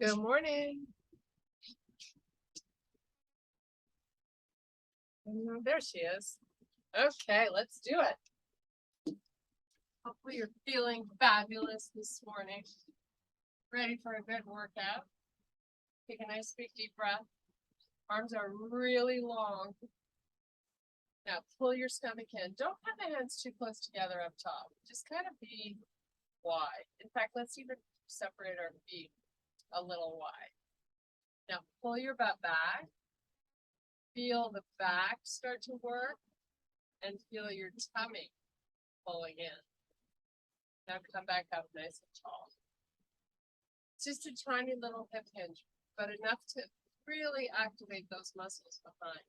Good morning. There she is. Okay, let's do it. Hopefully you're feeling fabulous this morning. Ready for a good workout. Take a nice big deep breath. Arms are really long. Now pull your stomach in. Don't have the hands too close together up top. Just kind of be wide. In fact, let's even separate our feet a little wide. Now pull your butt back. Feel the back start to work and feel your tummy pulling in. Now come back up nice and tall. It's just a tiny little hip hinge, but enough to really activate those muscles behind.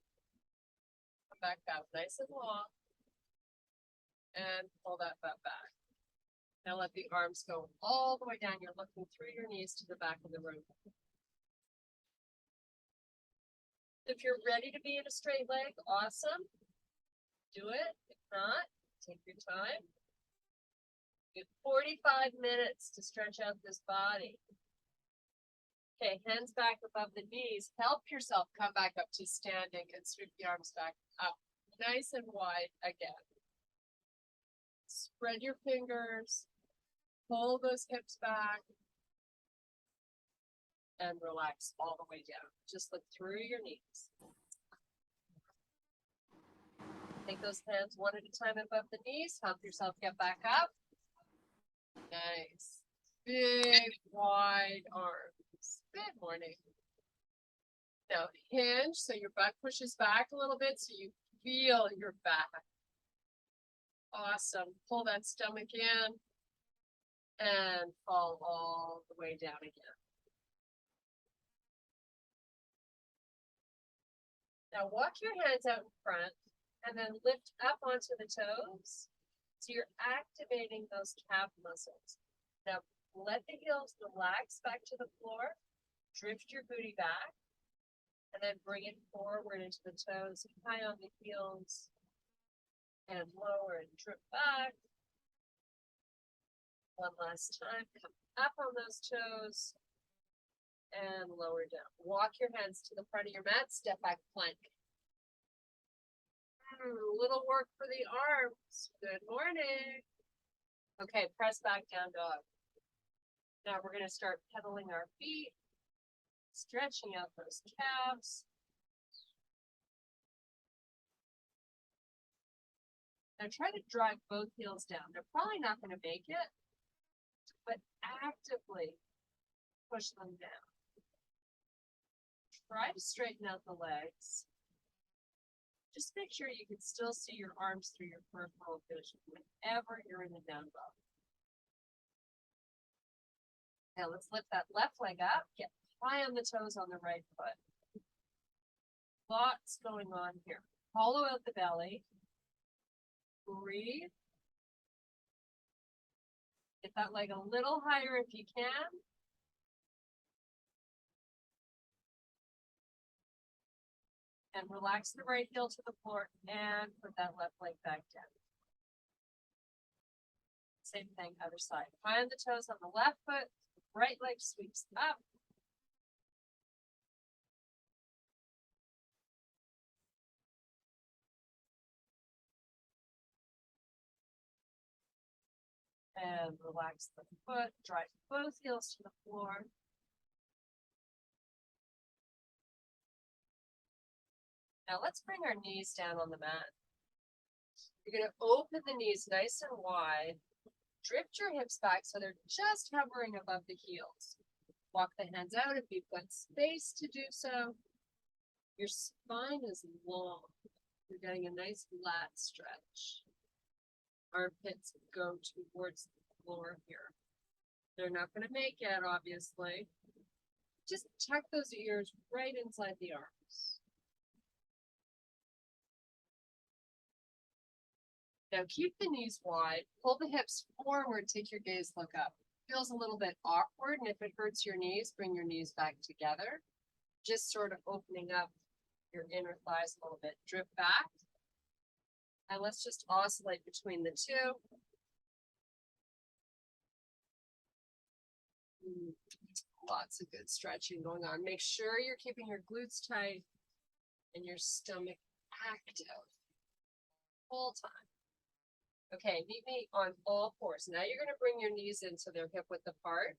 Come back up nice and long and pull that butt back. Now let the arms go all the way down. You're looking through your knees to the back of the room. If you're ready to be in a straight leg, awesome. Do it. If not, take your time. You have 45 minutes to stretch out this body. Okay, hands back above the knees. Help yourself come back up to standing and sweep the arms back up. Nice and wide again. Spread your fingers. Pull those hips back. And relax all the way down. Just look through your knees. Take those hands one at a time above the knees. Help yourself get back up. Nice. Big, wide arms. Good morning. Now hinge so your butt pushes back a little bit so you feel your back. Awesome. Pull that stomach in and fall all the way down again. Now walk your hands out in front and then lift up onto the toes. So you're activating those calf muscles. Now let the heels relax back to the floor. Drift your booty back. And then bring it forward into the toes. High on the heels. And lower and drip back. One last time. Come up on those toes. And lower down. Walk your hands to the front of your mat. Step back plank. Little work for the arms. Good morning. Okay, press back down dog. Now we're going to start pedaling our feet. Stretching out those calves. Now try to drive both heels down. They're probably not going to make it, but actively push them down. Try to straighten out the legs. Just make sure you can still see your arms through your peripheral vision whenever you're in the down dog. Now let's lift that left leg up. Get high on the toes on the right foot. Lots going on here. Hollow out the belly. Breathe. Get that leg a little higher if you can. And relax the right heel to the floor and put that left leg back down. Same thing, other side. High on the toes on the left foot, right leg sweeps up. And relax the foot, drive both heels to the floor. Now let's bring our knees down on the mat. You're going to open the knees nice and wide. Drift your hips back so they're just hovering above the heels. Walk the hands out if you've got space to do so. Your spine is long. You're getting a nice lat stretch. Armpits go towards the floor here. They're not going to make it, obviously. Just tuck those ears right inside the arms. Now keep the knees wide, pull the hips forward, take your gaze, look up. Feels a little bit awkward, and if it hurts your knees, bring your knees back together. Just sort of opening up your inner thighs a little bit. Drift back. And let's just oscillate between the two. Lots of good stretching going on. Make sure you're keeping your glutes tight and your stomach active all time. Okay, meet me on all fours. Now you're going to bring your knees into their hip width apart.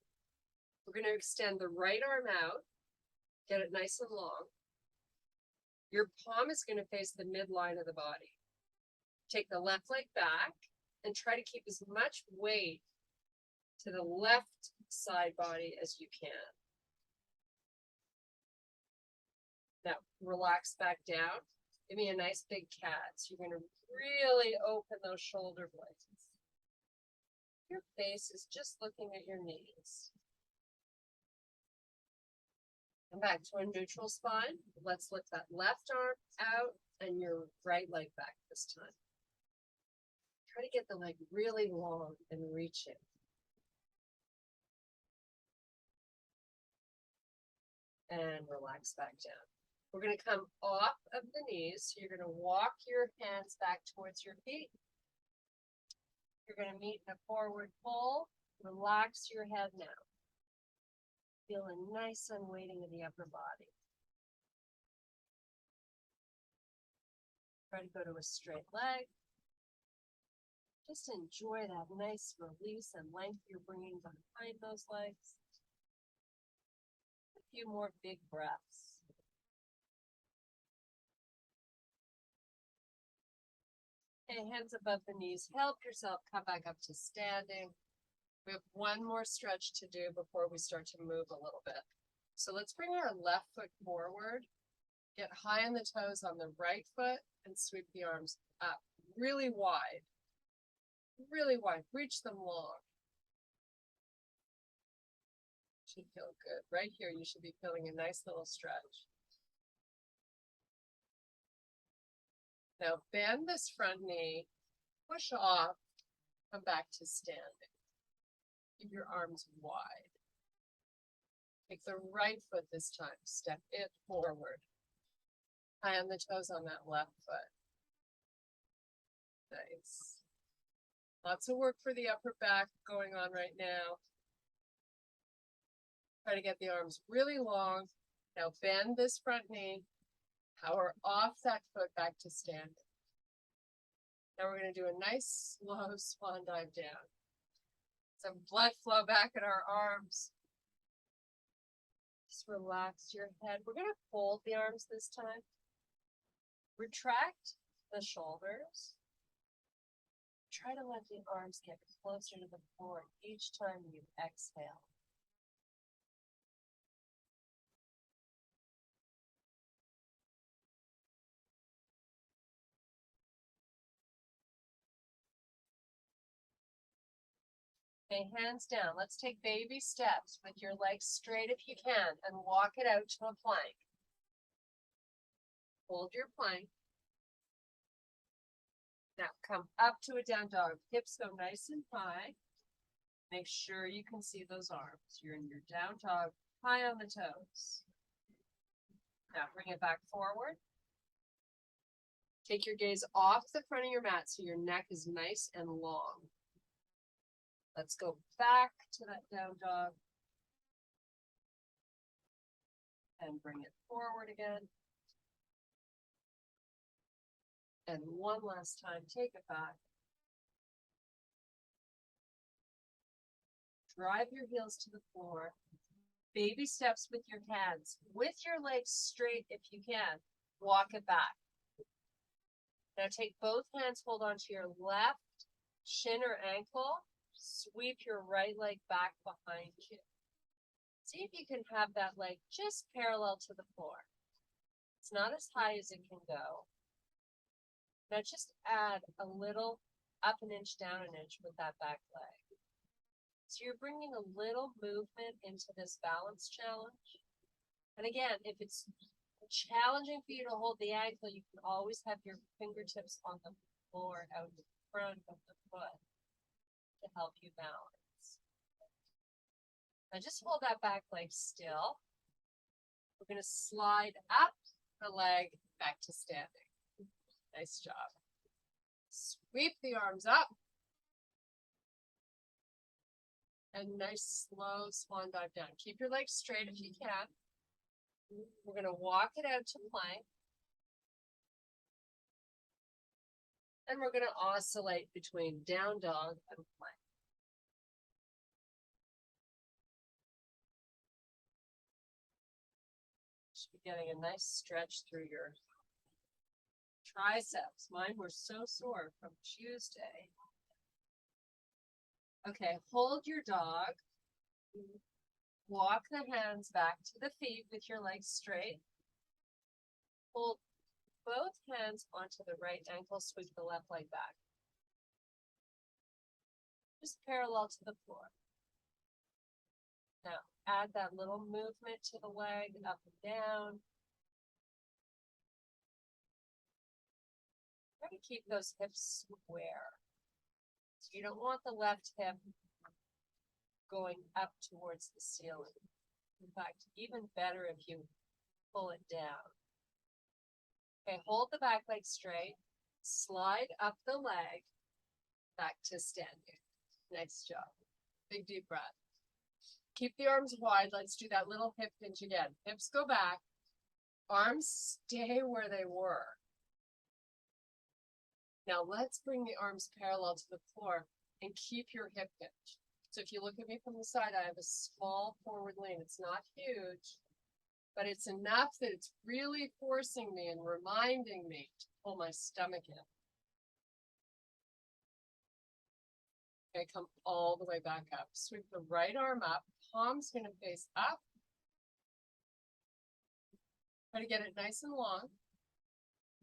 We're going to extend the right arm out, get it nice and long. Your palm is going to face the midline of the body. Take the left leg back and try to keep as much weight to the left side body as you can. Now relax back down. Give me a nice big cat. So you're going to really open those shoulder blades. Your face is just looking at your knees. Come back to a neutral spine. Let's lift that left arm out and your right leg back this time. Try to get the leg really long and reaching. And relax back down. We're going to come off of the knees. So you're going to walk your hands back towards your feet. You're going to meet in a forward fold. Relax your head now. Feel a nice unweighting of the upper body. Try to go to a straight leg. Just enjoy that nice release and length you're bringing behind those legs. A few more big breaths. Okay, hands above the knees. Help yourself come back up to standing. We have one more stretch to do before we start to move a little bit. So let's bring our left foot forward. Get high on the toes on the right foot and sweep the arms up really wide. Really wide. Reach them long. Should feel good. Right here, you should be feeling a nice little stretch. Now bend this front knee, push off, come back to standing. Keep your arms wide. Take the right foot this time. Step it forward. High on the toes on that left foot. Nice. Lots of work for the upper back going on right now. Try to get the arms really long. Now bend this front knee. Power off that foot back to standing. Now we're going to do a nice slow swan dive down. Some blood flow back in our arms. Just relax your head. We're going to fold the arms this time. Retract the shoulders. Try to let the arms get closer to the floor each time you exhale. Okay, hands down. Let's take baby steps with your legs straight if you can and walk it out to a plank. Hold your plank. Now come up to a down dog. Hips go nice and high. Make sure you can see those arms. You're in your down dog, high on the toes. Now bring it back forward. Take your gaze off the front of your mat so your neck is nice and long. Let's go back to that down dog. And bring it forward again. And one last time, take it back. Drive your heels to the floor. Baby steps with your hands. With your legs straight if you can. Walk it back. Now take both hands, hold onto your left shin or ankle. Sweep your right leg back behind you. See if you can have that leg just parallel to the floor. It's not as high as it can go. Now just add a little up an inch, down an inch with that back leg. So you're bringing a little movement into this balance challenge. And again, if it's challenging for you to hold the ankle, you can always have your fingertips on the floor out in front of the foot to help you balance. Now just hold that back leg still. We're going to slide up the leg back to standing. Nice job. Sweep the arms up. and nice slow swan dive down. Keep your legs straight if you can. We're going to walk it out to plank. And we're going to oscillate between down dog and plank. Should be getting a nice stretch through your triceps. Mine were so sore from Tuesday. Okay, hold your dog. Walk the hands back to the feet with your legs straight. Hold both hands onto the right ankle, sweep the left leg back. Just parallel to the floor. Now, add that little movement to the leg, up and down. Try to keep those hips square. So you don't want the left hip going up towards the ceiling. In fact, even better if you pull it down. Okay, hold the back leg straight, slide up the leg, back to standing. Nice job. Big deep breath. Keep the arms wide. Let's do that little hip hinge again. Hips go back, arms stay where they were. Now let's bring the arms parallel to the floor and keep your hip hinge. So if you look at me from the side, I have a small forward lean. It's not huge, but it's enough that it's really forcing me and reminding me to pull my stomach in. Okay, come all the way back up. Sweep the right arm up. Palm's going to face up. Try to get it nice and long.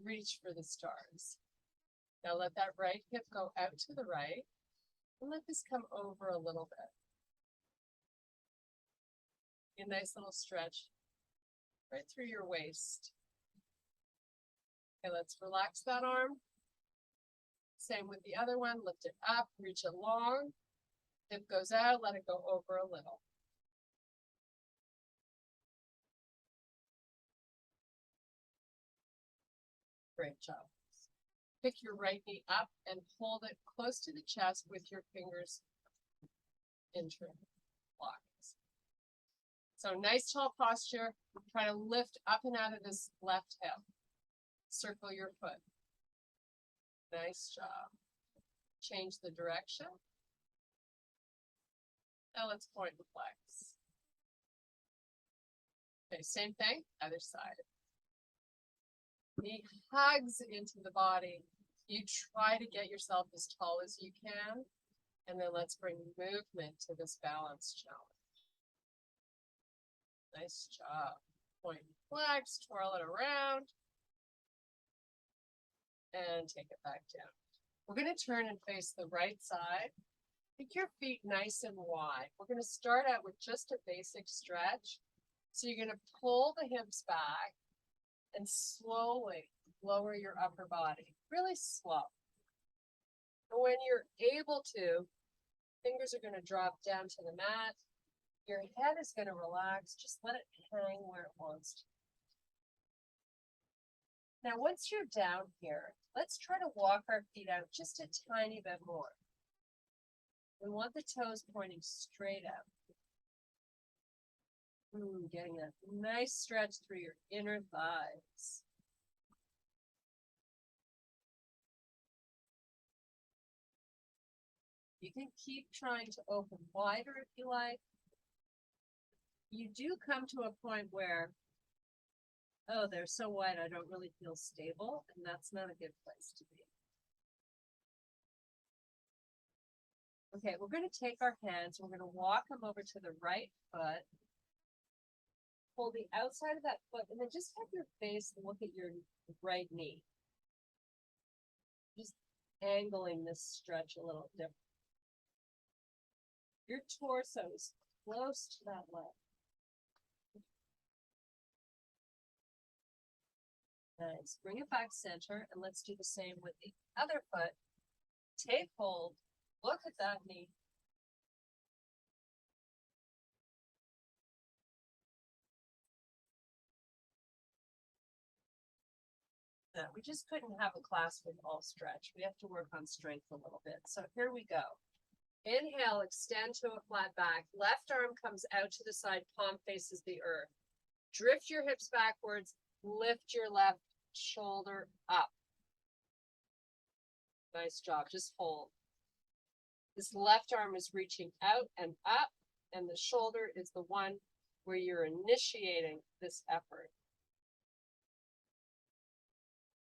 Reach for the stars. Now let that right hip go out to the right. And let this come over a little bit. A nice little stretch right through your waist. Okay, let's relax that arm. Same with the other one. Lift it up, reach it long. Hip goes out, let it go over a little. Great job. Pick your right knee up and hold it close to the chest with your fingers interlocking. So nice tall posture. Try to lift up and out of this left hip. Circle your foot. Nice job. Change the direction. Now let's point and flex. Okay, same thing, other side. Knee hugs into the body. You try to get yourself as tall as you can. And then let's bring movement to this balance challenge. Nice job. Point and flex, twirl it around. And take it back down. We're going to turn and face the right side. Make your feet nice and wide. We're going to start out with just a basic stretch. So you're going to pull the hips back and slowly lower your upper body, really slow. And when you're able to, fingers are going to drop down to the mat. Your head is going to relax. Just let it hang where it wants to. Now, once you're down here, let's try to walk our feet out just a tiny bit more. We want the toes pointing straight out. Getting a nice stretch through your inner thighs. You can keep trying to open wider if you like. You do come to a point where, oh, they're so wide, I don't really feel stable, and that's not a good place to be. Okay, we're going to take our hands, we're going to walk them over to the right foot. Hold the outside of that foot, and then just have your face look at your right knee. Just angling this stretch a little different. Your torso is close to that leg. Nice. Bring it back center, and let's do the same with the other foot. Take hold. Look at that knee. No, we just couldn't have a class with all stretch. We have to work on strength a little bit. So here we go. Inhale, extend to a flat back. Left arm comes out to the side, palm faces the earth. Drift your hips backwards, lift your left shoulder up. Nice job, just hold. This left arm is reaching out and up, and the shoulder is the one where you're initiating this effort.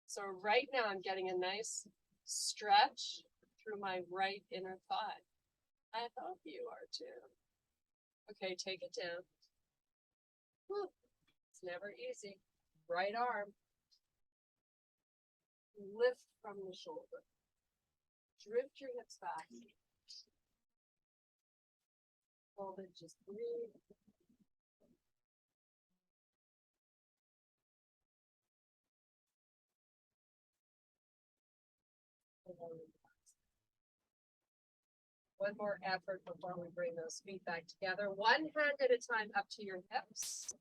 So right now I'm getting a nice stretch through my right inner thigh. I hope you are too. Okay, take it down. Whew. It's never easy. Right arm. Lift from the shoulder. Drift your hips back. Hold it, just breathe. One more effort before we bring those feet back together. One hand at a time up to your hips.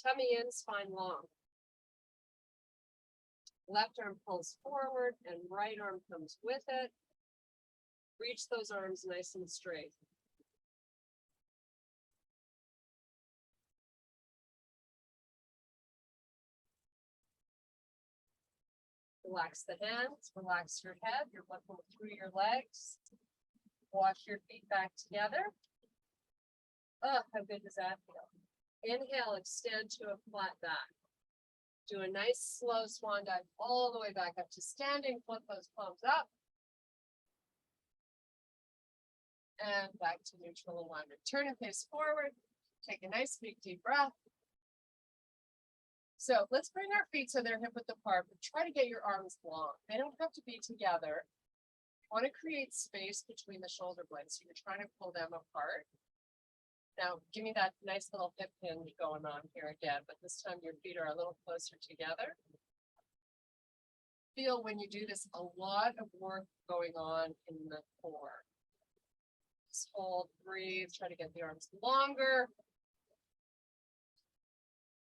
Tummy in, spine long. Left arm pulls forward and right arm comes with it. Reach those arms nice and straight. Relax the hands, relax your head. You're looking through your legs. Wash your feet back together. Oh, how good does that feel? Inhale, extend to a flat back. Do a nice slow swan dive all the way back up to standing. Flip those palms up. And back to neutral alignment. Turn and face forward. Take a nice big deep breath. So let's bring our feet so they're hip width apart, but try to get your arms long. They don't have to be together. You want to create space between the shoulder blades. So you're trying to pull them apart. Now, give me that nice little hip hinge going on here again, but this time your feet are a little closer together. Feel when you do this, a lot of work going on in the core. Just hold, breathe, try to get the arms longer.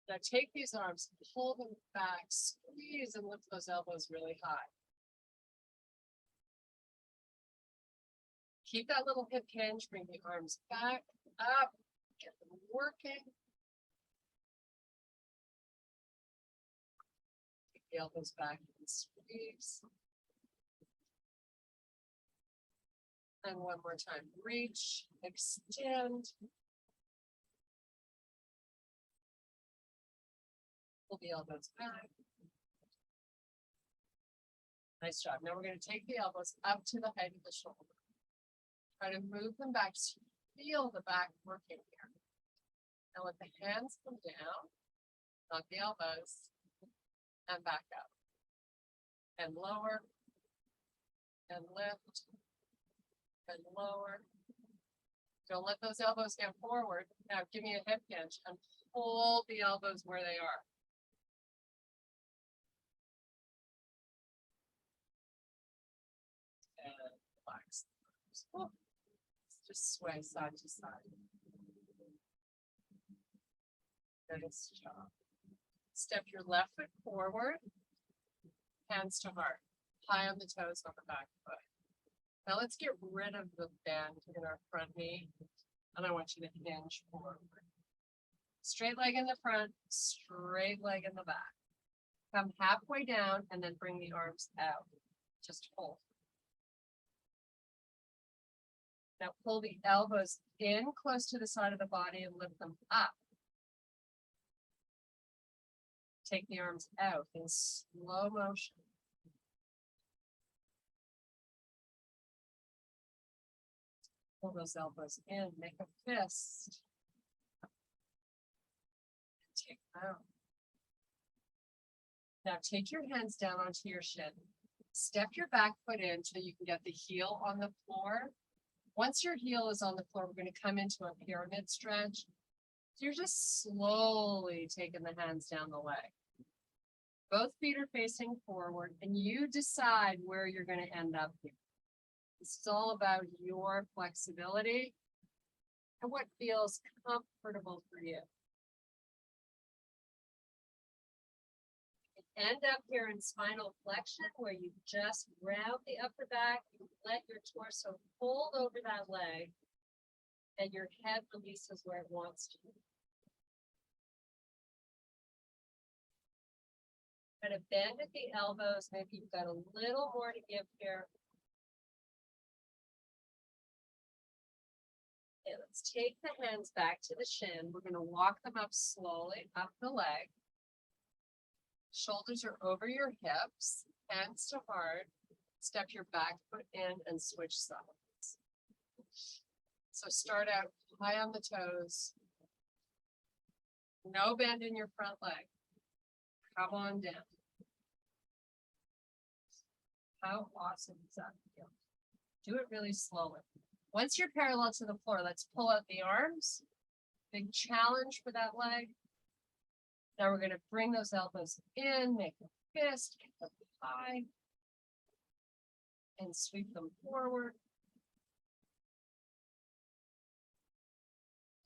Now take these arms, pull them back, squeeze and lift those elbows really high. Keep that little hip hinge, bring the arms back, up, get them working. Take the elbows back and squeeze. And one more time, reach, extend. Pull the elbows back. Nice job. Now we're going to take the elbows up to the height of the shoulder. Try to move them back so you feel the back working here. Now let the hands come down, not the elbows, and back up. And lower, and lift, and lower. Don't let those elbows get forward. Now give me a hip hinge and hold the elbows where they are. And relax. Just sway side to side. Nice job. Step your left foot forward, hands to heart, high on the toes on the back foot. Now let's get rid of the bend in our front knee, and I want you to hinge forward. Straight leg in the front, straight leg in the back. Come halfway down and then bring the arms out. Just hold. Now pull the elbows in close to the side of the body and lift them up. Take the arms out in slow motion. Pull those elbows in, make a fist. And take them out. Now take your hands down onto your shin. Step your back foot in so you can get the heel on the floor. Once your heel is on the floor, we're going to come into a pyramid stretch. So you're just slowly taking the hands down the leg. Both feet are facing forward, and you decide where you're going to end up here. This is all about your flexibility and what feels comfortable for you. end up here in spinal flexion where you just round the upper back, you let your torso fold over that leg, and your head releases where it wants to. Kind of bend at the elbows, maybe you've got a little more to give here. Okay, let's take the hands back to the shin. We're going to walk them up slowly, up the leg. Shoulders are over your hips, hands to heart. Step your back foot in and switch sides. So start out high on the toes. No bend in your front leg. Come on down. How awesome does that feel? Do it really slowly. Once you're parallel to the floor, let's pull out the arms. Big challenge for that leg. Now we're going to bring those elbows in, make a fist, get them high, and sweep them forward.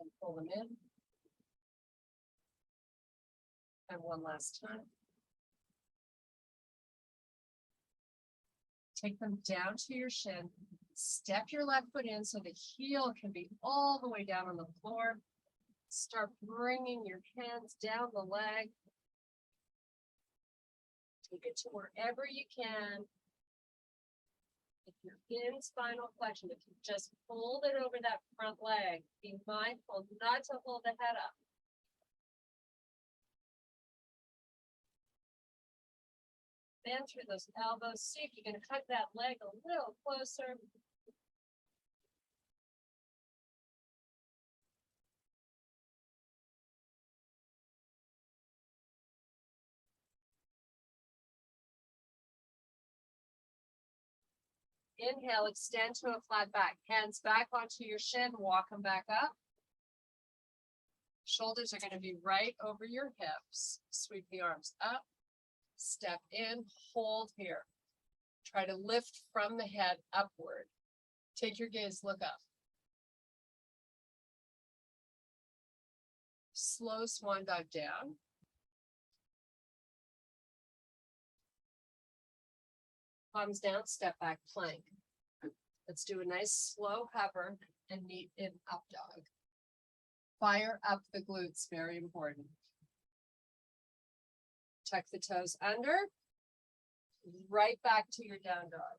And pull them in. And one last time. Take them down to your shin. Step your left foot in so the heel can be all the way down on the floor. Start bringing your hands down the leg. Take it to wherever you can. If you're in spinal flexion, if you just fold it over that front leg, be mindful not to hold the head up. Bend through those elbows. See if you can cut that leg a little closer. Inhale, extend to a flat back. Hands back onto your shin, walk them back up. Shoulders are going to be right over your hips. Sweep the arms up. Step in, hold here. Try to lift from the head upward. Take your gaze, look up. Slow swan dive down. Palms down, step back, plank. Let's do a nice slow hover and meet in up dog. Fire up the glutes, very important. Tuck the toes under, right back to your down dog.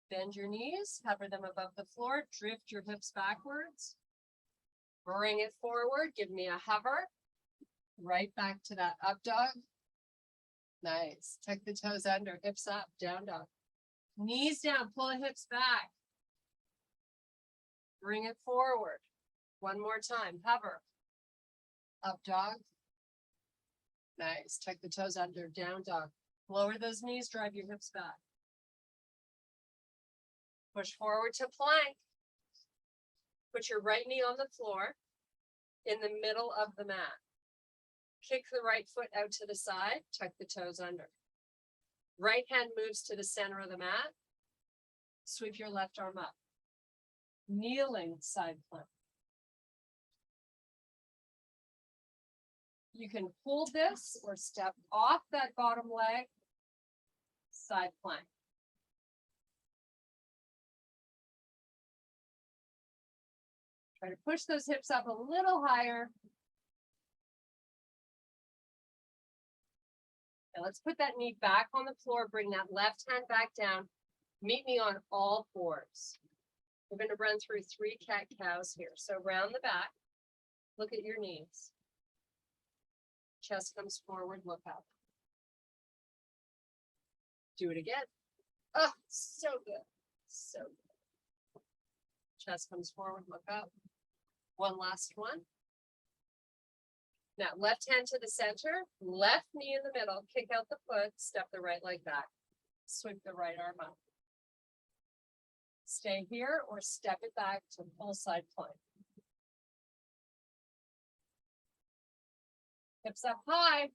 Bend your knees, hover them above the floor, drift your hips backwards. Bring it forward, give me a hover. Right back to that up dog. Nice. Tuck the toes under, hips up, down dog. Knees down, pull the hips back. Bring it forward. One more time, hover. Up dog. Nice. Tuck the toes under, down dog. Lower those knees, drive your hips back. Push forward to plank. Put your right knee on the floor in the middle of the mat. Kick the right foot out to the side, tuck the toes under. Right hand moves to the center of the mat. Sweep your left arm up. Kneeling side plank. You can hold this or step off that bottom leg, side plank. Try to push those hips up a little higher. And let's put that knee back on the floor, bring that left hand back down. Meet me on all fours. We're going to run through 3 cat-cows here. So round the back, look at your knees. Chest comes forward, look up. Do it again. Oh, so good. So good. Chest comes forward, look up. One last one. Now, left hand to the center, left knee in the middle, kick out the foot, step the right leg back. Sweep the right arm up. Stay here or step it back to full side plank. Hips up high.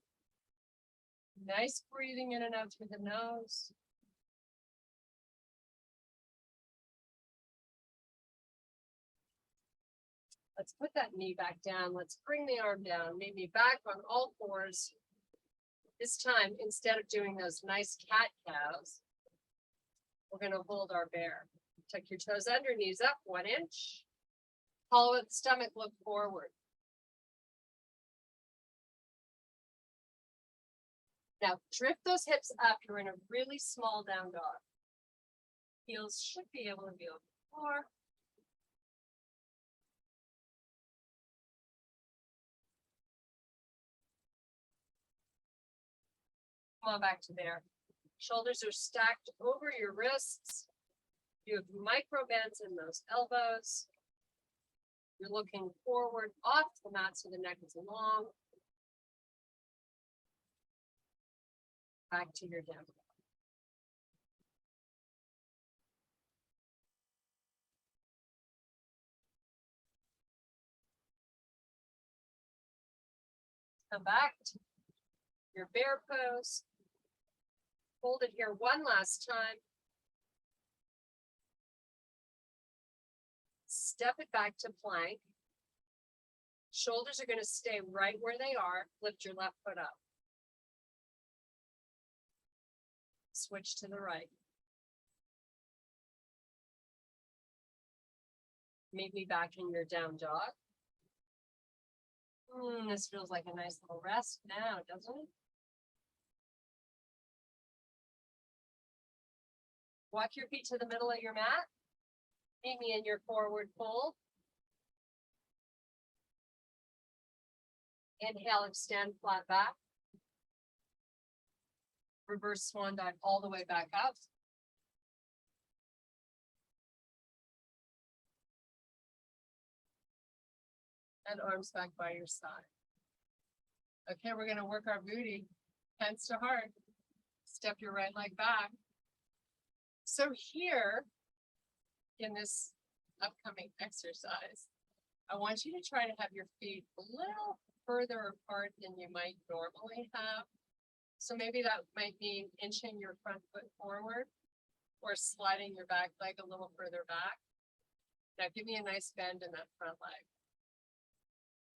Nice breathing in and out through the nose. Let's put that knee back down. Let's bring the arm down. Meet me back on all fours. This time, instead of doing those nice cat cows, we're gonna hold our bear. Tuck your toes under, knees up, 1 inch. Hollow out the stomach, look forward. Now drift those hips up. You're in a really small down dog. Heels should be able to be on the floor. Come on back to there. Shoulders are stacked over your wrists. You have micro bends in those elbows. You're looking forward off the mat so the neck is long. Back to your down. Come back to your bear pose. Hold it here one last time. Step it back to plank. Shoulders are going to stay right where they are. Lift your left foot up. Switch to the right. Meet me back in your down dog. This feels like a nice little rest now, doesn't it? Walk your feet to the middle of your mat. Meet me in your forward fold. Inhale, extend flat back. Reverse swan dive all the way back up. And arms back by your side. Okay, we're gonna work our booty, hands to heart. Step your right leg back. So here, in this upcoming exercise, I want you to try to have your feet a little further apart than you might normally have. So maybe that might mean inching your front foot forward or sliding your back leg a little further back. Now give me a nice bend in that front leg.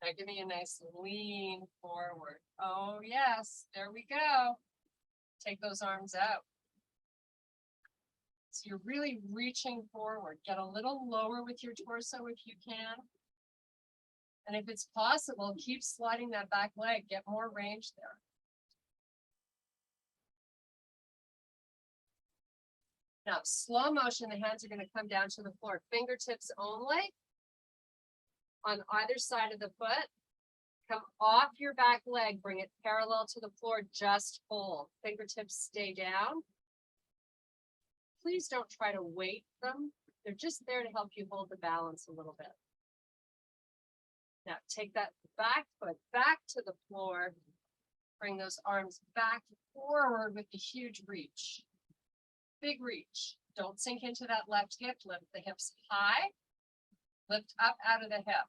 Now give me a nice lean forward. Oh yes, there we go. Take those arms out. So you're really reaching forward. Get a little lower with your torso if you can. And if it's possible, keep sliding that back leg. Get more range there. Now, slow motion, the hands are going to come down to the floor. Fingertips only on either side of the foot. Come off your back leg, bring it parallel to the floor, just hold. Fingertips stay down. Please don't try to weight them. They're just there to help you hold the balance a little bit. Now take that back foot back to the floor. Bring those arms back forward with a huge reach. Big reach. Don't sink into that left hip. Lift the hips high. Lift up out of the hip.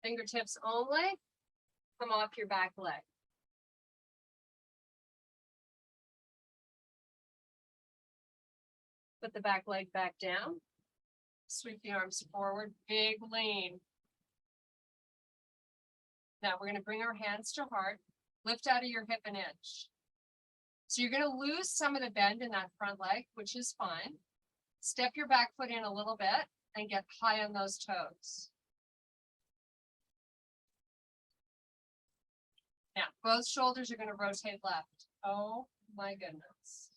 Fingertips only. Come off your back leg. Put the back leg back down. Sweep the arms forward. Big lean. Now we're going to bring our hands to heart. Lift out of your hip an inch. So you're going to lose some of the bend in that front leg, which is fine. Step your back foot in a little bit and get high on those toes. Now, both shoulders are going to rotate left. Oh my goodness.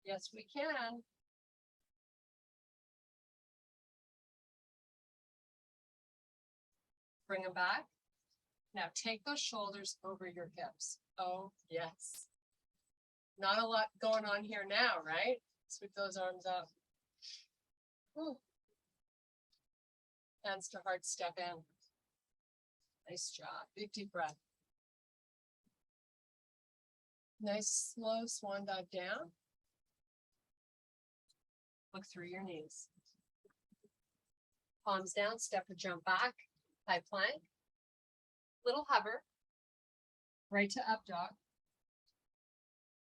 Yes, we can. Bring them back. Now take those shoulders over your hips. Oh, yes. Not a lot going on here now, right? Sweep those arms up. Ooh. Hands to heart, step in. Nice job. Big deep breath. Nice slow swan dive down. Look through your knees. Palms down, step or jump back. High plank. Little hover. Right to up dog.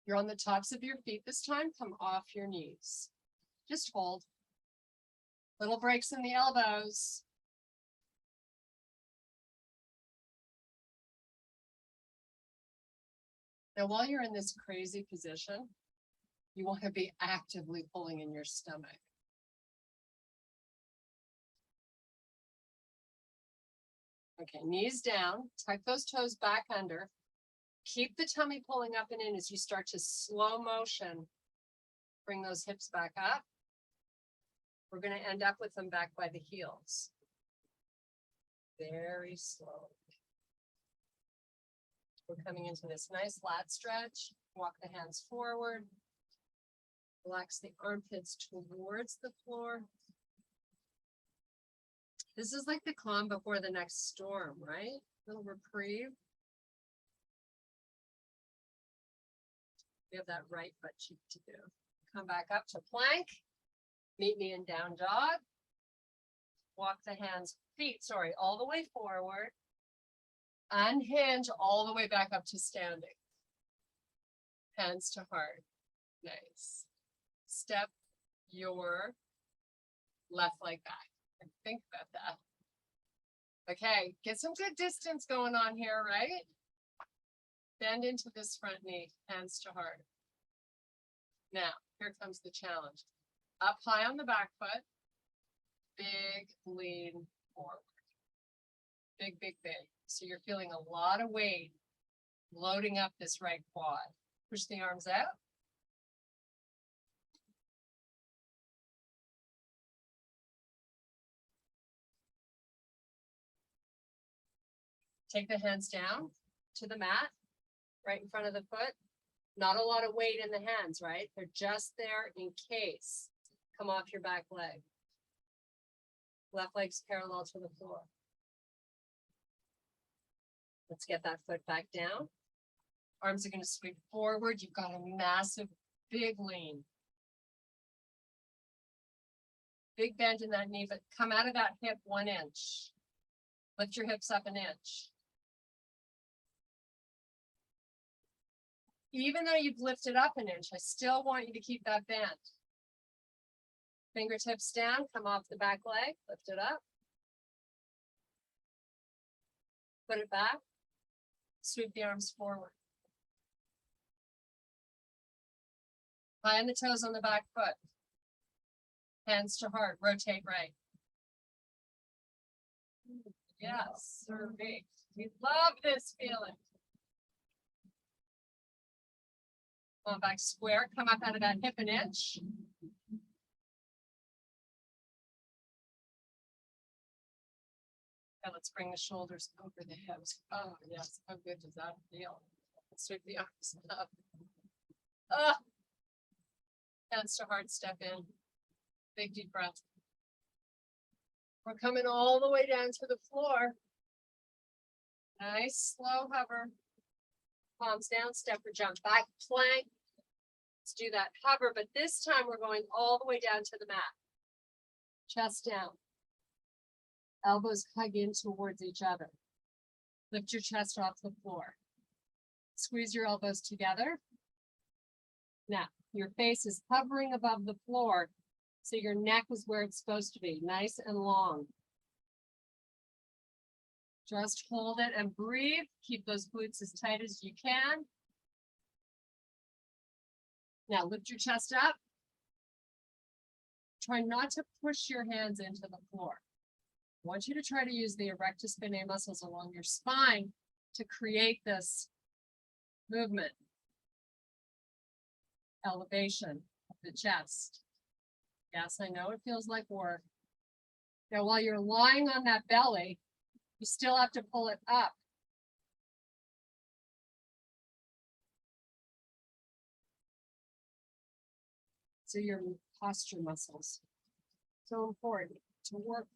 You're on the tops of your feet this time. Come off your knees. Just hold. Little breaks in the elbows. Now, while you're in this crazy position, you want to be actively pulling in your stomach. Okay, knees down, tuck those toes back under. Keep the tummy pulling up and in as you start to slow motion. Bring those hips back up. We're going to end up with them back by the heels. Very slow. We're coming into this nice lat stretch. Walk the hands forward. Relax the armpits towards the floor. This is like the calm before the next storm, right? Little reprieve. We have that right butt cheek to do. Come back up to plank. Meet me in down dog. Walk the feet, all the way forward. Unhinge all the way back up to standing. Hands to heart. Nice. Step your left leg back. And think about that. Okay, get some good distance going on here, right? Bend into this front knee, hands to heart. Now, here comes the challenge. Up high on the back foot. Big lean forward. Big, big, big. So you're feeling a lot of weight loading up this right quad. Push the arms out. Take the hands down to the mat, right in front of the foot. Not a lot of weight in the hands, right? They're just there in case. Come off your back leg. Left leg's parallel to the floor. Let's get that foot back down. Arms are going to sweep forward. You've got a massive, big lean. Big bend in that knee, but come out of that hip 1 inch. Lift your hips up 1 inch. Even though you've lifted up 1 inch, I still want you to keep that bend. Fingertips down, come off the back leg, lift it up. Put it back. Sweep the arms forward. High on the toes on the back foot. Hands to heart, rotate right. Yes, serving. We love this feeling. Come on back square, come up out of that hip 1 inch. And let's bring the shoulders over the hips. Oh, yes. How good does that feel? Let's sweep the arms up. Hands to heart, step in. Big deep breath. We're coming all the way down to the floor. Nice, slow hover. Palms down, step or jump back, plank. Let's do that hover, but this time we're going all the way down to the mat. Chest down. Elbows hug in towards each other. Lift your chest off the floor. Squeeze your elbows together. Now, your face is hovering above the floor, so your neck is where it's supposed to be, nice and long. Just hold it and breathe. Keep those glutes as tight as you can. Now, lift your chest up. Try not to push your hands into the floor. I want you to try to use the erector spinae muscles along your spine to create this movement. Elevation of the chest. Yes, I know it feels like work. Now, while you're lying on that belly, you still have to pull it up. So your posture muscles, so important to work.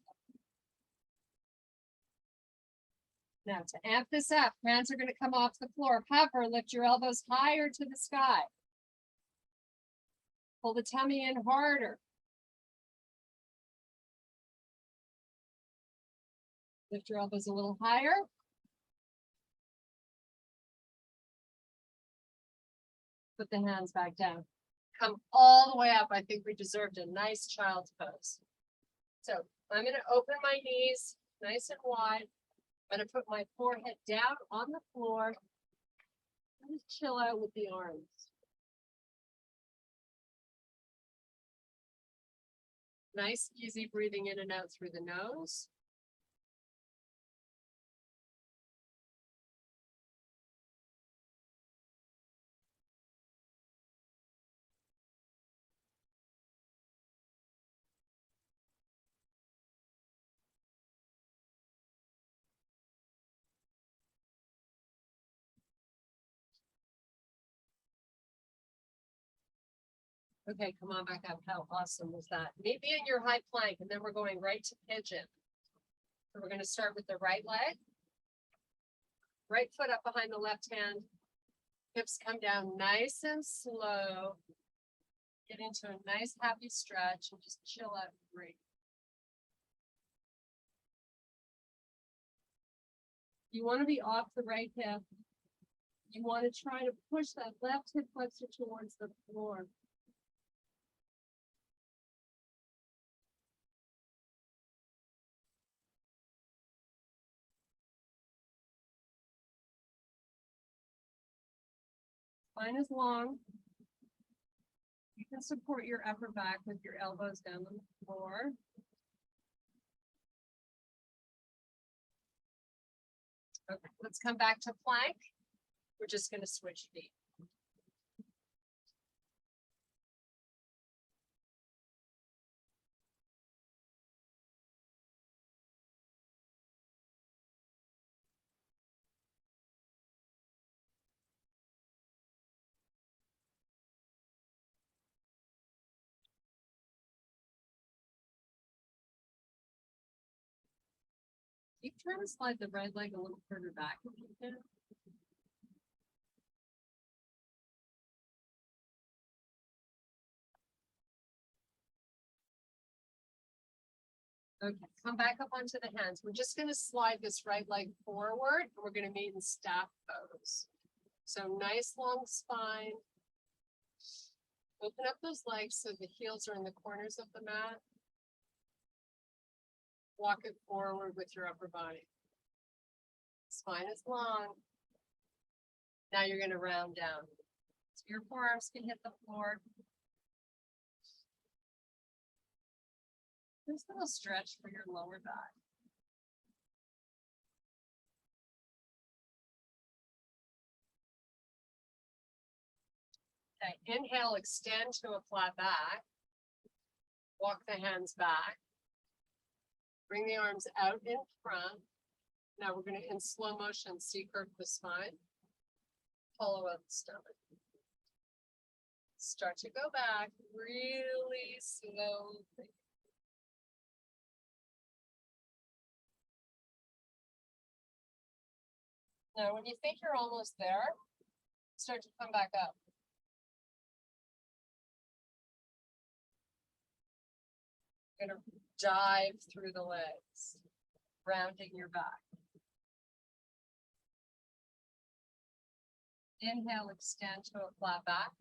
Now to amp this up, hands are going to come off the floor. Hover, lift your elbows higher to the sky. Pull the tummy in harder. Lift your elbows a little higher. Put the hands back down. Come all the way up. I think we deserved a nice child's pose. So I'm going to open my knees nice and wide. I'm going to put my forehead down on the floor. Just chill out with the arms. Nice, easy breathing in and out through the nose. Okay, come on back up. How awesome was that? Meet me in your high plank, and then we're going right to pigeon. So we're gonna start with the right leg. Right foot up behind the left hand. Hips come down nice and slow. Get into a nice happy stretch and just chill out and breathe. You want to be off the right hip. You want to try to push that left hip flexor towards the floor. Spine is long. You can support your upper back with your elbows down on the floor. Okay, let's come back to plank. We're just going to switch feet. Keep trying to slide the right leg a little further back if you can. Okay, come back up onto the hands. We're just gonna slide this right leg forward, and we're gonna meet in staff pose. So nice long spine. Open up those legs so the heels are in the corners of the mat. Walk it forward with your upper body. Spine is long. Now you're gonna round down. So your forearms can hit the floor. Just a little stretch for your lower back. Okay, inhale, extend to a flat back. Walk the hands back. Bring the arms out in front. Now we're gonna, in slow motion, C-curve the spine. Hollow out the stomach. Start to go back really slowly. Now, when you think you're almost there, start to come back up. You're gonna dive through the legs, rounding your back. Inhale, extend to a flat back.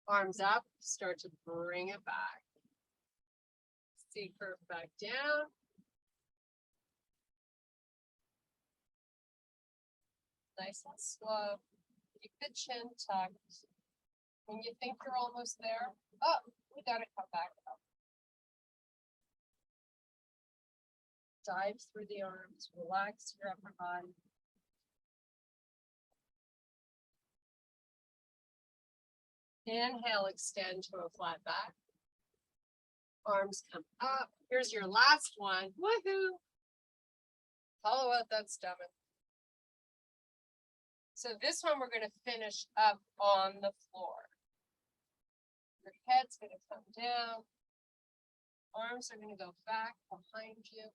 Arms up, start to bring it back. C-curve back down. Nice and slow. Keep the chin tucked. When you think you're almost there, oh, we gotta come back up. Dive through the arms, relax your upper body. Inhale, extend to a flat back. Arms come up. Here's your last one. Woohoo! Hollow out that stomach. So this one we're going to finish up on the floor. Your head's going to come down. Arms are going to go back behind you.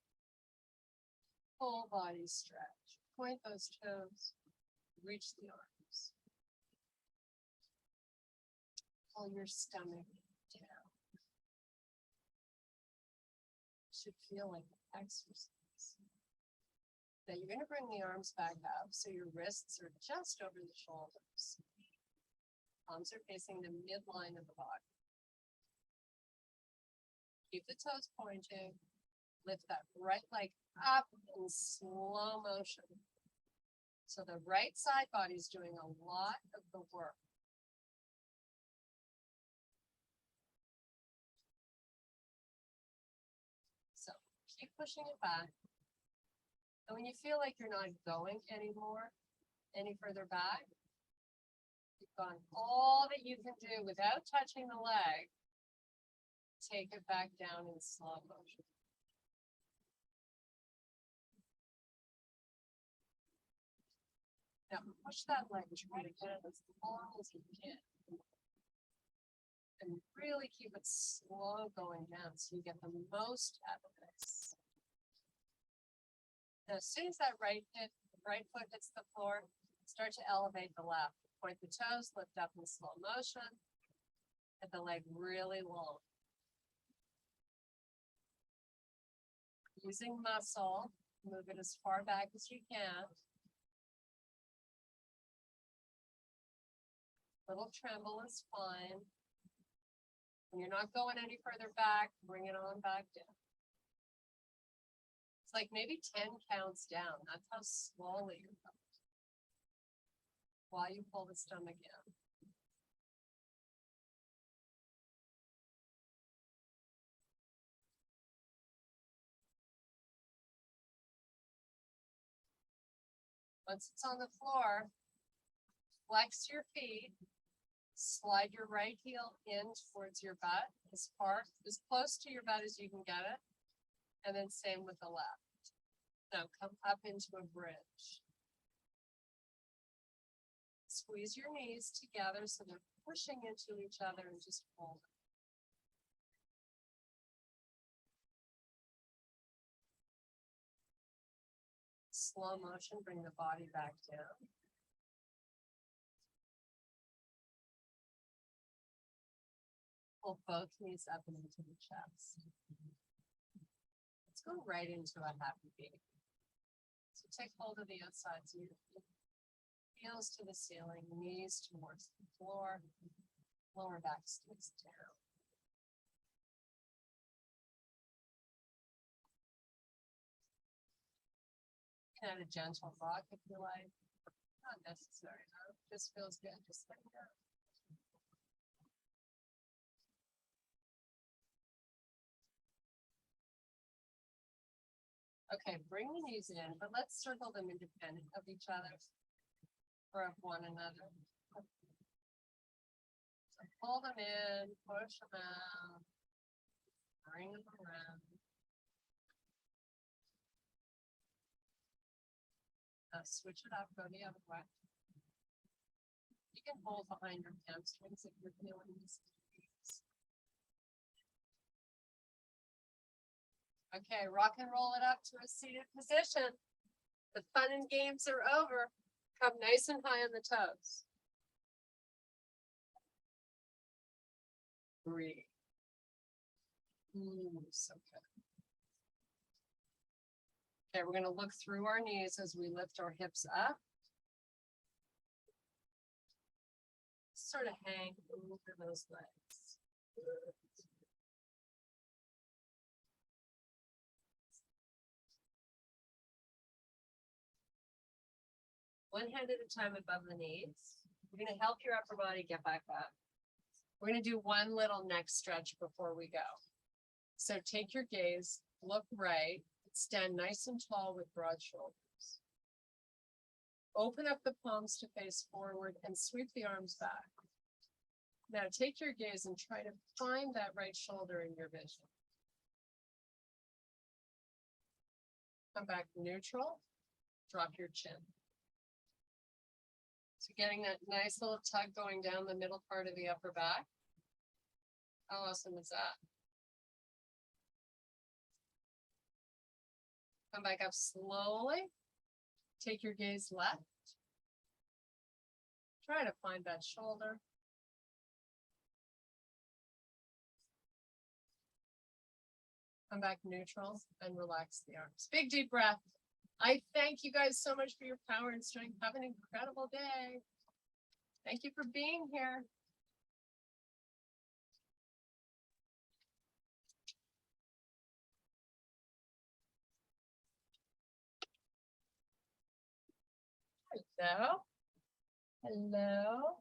Full body stretch. Point those toes. Reach the arms. Pull your stomach down. Should feel like an exercise. Now you're going to bring the arms back up so your wrists are just over the shoulders. Palms are facing the midline of the body. Keep the toes pointing. Lift that right leg up in slow motion. So the right side body is doing a lot of the work. So keep pushing it back. And when you feel like you're not going any further back, you've gone all that you can do without touching the leg. Take it back down in slow motion. Now push that leg, try to get it as long as you can. And really keep it slow going down so you get the most out of this. Now, as soon as that right foot hits the floor, start to elevate the left. Point the toes, lift up in slow motion. Get the leg really long. Using muscle, move it as far back as you can. Little tremble is fine. When you're not going any further back, bring it on back down. It's like maybe 10 counts down. That's how slowly you're going. While you pull the stomach in. Once it's on the floor, flex your feet. Slide your right heel in towards your butt, as close to your butt as you can get it. And then same with the left. Now come up into a bridge. Squeeze your knees together so they're pushing into each other and just hold it. Slow motion, bring the body back down. Pull both knees up and into the chest. Let's go right into a happy baby. So take hold of the outsides of your feet. Heels to the ceiling, knees towards the floor, lower back stays down. You can add a gentle rock if you like. Not necessary, though. This feels good, just like that. Okay, bring the knees in, but let's circle them independent of each other or of one another. So pull them in, push them out, bring them around. Now switch it up, go the other way. You can hold behind your hamstrings if you're feeling this. Okay, rock and roll it up to a seated position. The fun and games are over. Come nice and high on the toes. Breathe. So good. Okay, we're going to look through our knees as we lift our hips up. Sort of hang over those legs. One hand at a time above the knees. We're going to help your upper body get back up. We're going to do one little neck stretch before we go. So take your gaze, look right, stand nice and tall with broad shoulders. Open up the palms to face forward and sweep the arms back. Now take your gaze and try to find that right shoulder in your vision. Come back neutral, drop your chin. So getting that nice little tug going down the middle part of the upper back. How awesome is that? Come back up slowly. Take your gaze left. Try to find that shoulder. Come back neutral and relax the arms. Big deep breath. I thank you guys so much for your power and strength. Have an incredible day. Thank you for being here. Hello. Hello.